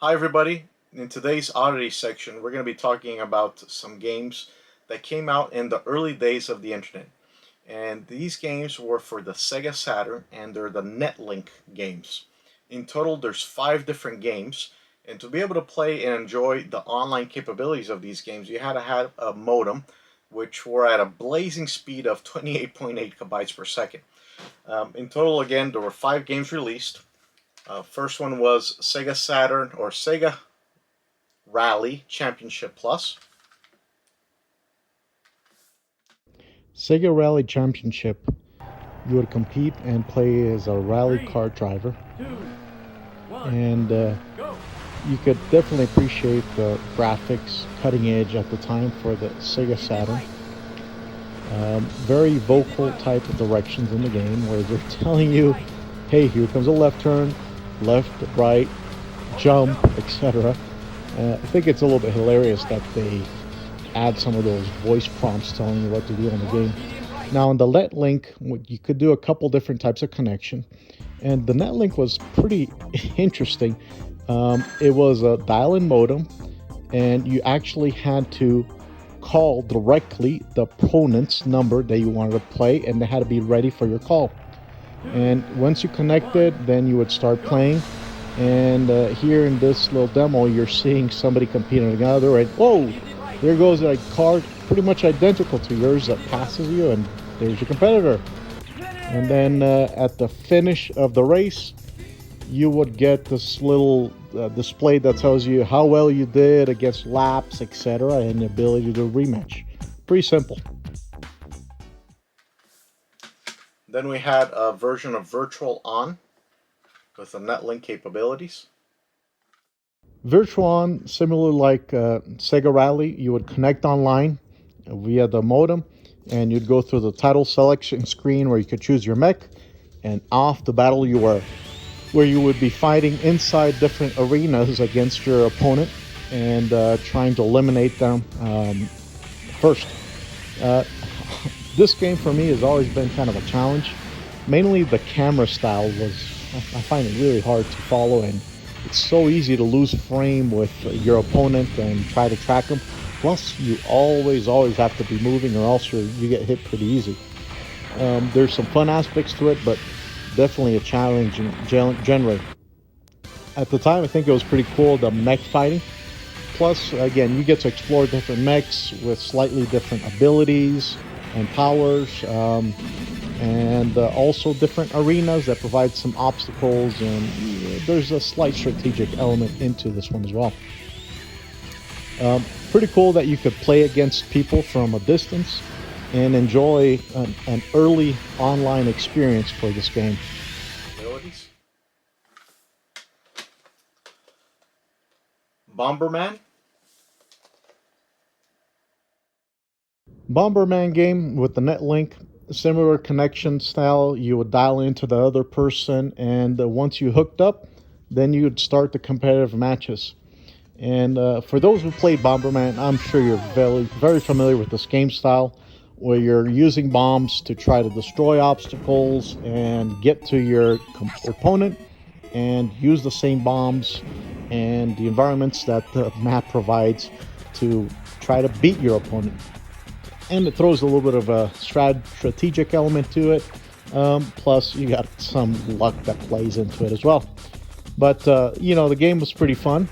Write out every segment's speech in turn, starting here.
Hi everybody, in today's oddities section we're going to be talking about some games that came out in the early days of the internet. And these games were for the Sega Saturn and they're the Netlink games. In total there's 5 different games, and to be able to play and enjoy the online capabilities of these games you had to have a modem which were at a blazing speed of 28.8 kilobytes per second. In total again there were 5 games released. First one was Sega Saturn or Sega Rally Championship Plus. Sega Rally Championship, you would compete and play as a rally car driver. And you could definitely appreciate the graphics, cutting edge at the time for the Sega Saturn. Very vocal type of directions in the game where they're telling you, hey, here comes a left turn, left, right, jump, etc. I think it's a little bit hilarious that they add some of those voice prompts telling you what to do in the game. Now on the Netlink, you could do a couple different types of connection, and the Netlink was pretty interesting. It was a dial-in modem, and you actually had to call directly the opponent's number that you wanted to play, and they had to be ready for your call. And once you connected, then you would start playing. And here in this little demo, you're seeing somebody competing with another. And whoa, there goes a car pretty much identical to yours that passes you, and there's your competitor. And then at the finish of the race, you would get this little display that tells you how well you did against laps, etc., and the ability to do a rematch. Pretty simple. Then we had a version of Virtuon with the Netlink capabilities. Virtuon, similar like Sega Rally, you would connect online via the modem, and you'd go through the title selection screen where you could choose your mech, and off the battle you were, where you would be fighting inside different arenas against your opponent and trying to eliminate them first. This game for me has always been kind of a challenge. Mainly the camera style I find it really hard to follow, and it's so easy to lose frame with your opponent and try to track them. Plus, you always have to be moving or else you get hit pretty easy. There's some fun aspects to it, but definitely a challenging genre. At the time, I think it was pretty cool, the mech fighting. Plus, again, you get to explore different mechs with slightly different abilities and powers, and also different arenas that provide some obstacles, and there's a slight strategic element into this one as well. Pretty cool that you could play against people from a distance and enjoy an early online experience for this game. Abilities. Bomberman. Bomberman game with the Netlink, similar connection style. You would dial into the other person, and once you hooked up, then you would start the competitive matches. And for those who played Bomberman, I'm sure you're very familiar with this game style, where you're using bombs to try to destroy obstacles and get to your opponent and use the same bombs and the environments that the map provides to try to beat your opponent. And it throws a little bit of a strategic element to it. Plus, you got some luck that plays into it as well. But, the game was pretty fun,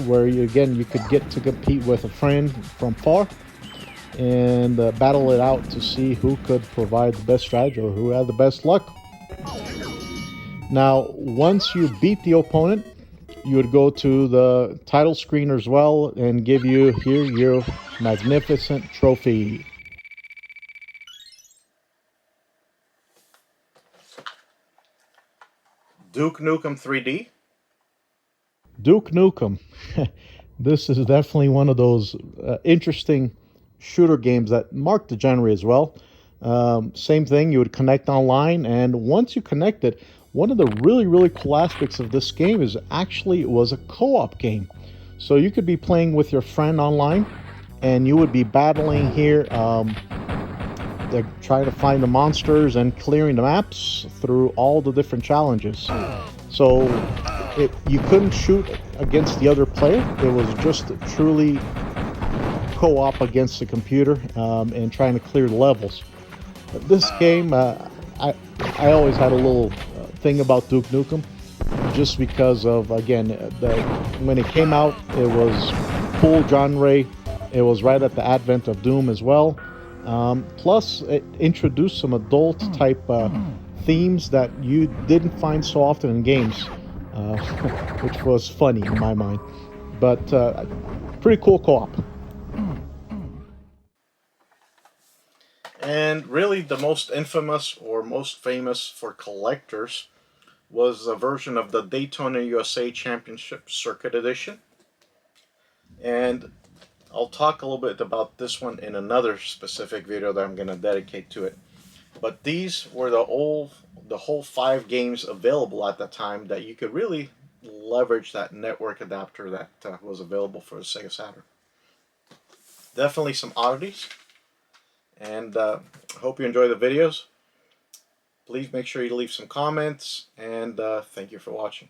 where you could get to compete with a friend from far and battle it out to see who could provide the best strategy or who had the best luck. Now, once you beat the opponent, you would go to the title screen as well and give you here your magnificent trophy. Duke Nukem 3D. Duke Nukem. This is definitely one of those interesting shooter games that marked the genre as well. Same thing, you would connect online, and once you connected, one of the really cool aspects of this game is actually it was a co-op game. So you could be playing with your friend online, and you would be battling here, trying to find the monsters and clearing the maps through all the different challenges. So You couldn't shoot against the other player. It was just truly co-op against the computer, and trying to clear levels. This game, I always had a little thing about Duke Nukem, just because of, again, when it came out, it was full genre. It was right at the advent of Doom as well. Plus, it introduced some adult type themes that you didn't find so often in games, uh, which was funny in my mind. But pretty cool co-op. And really, the most infamous or most famous for collectors was a version of the Daytona USA Championship Circuit Edition. And I'll talk a little bit about this one in another specific video that I'm going to dedicate to it. But these were the whole 5 games available at the time that you could really leverage that network adapter that was available for the Sega Saturn. Definitely some oddities, and hope you enjoy the videos. Please make sure you leave some comments, and thank you for watching.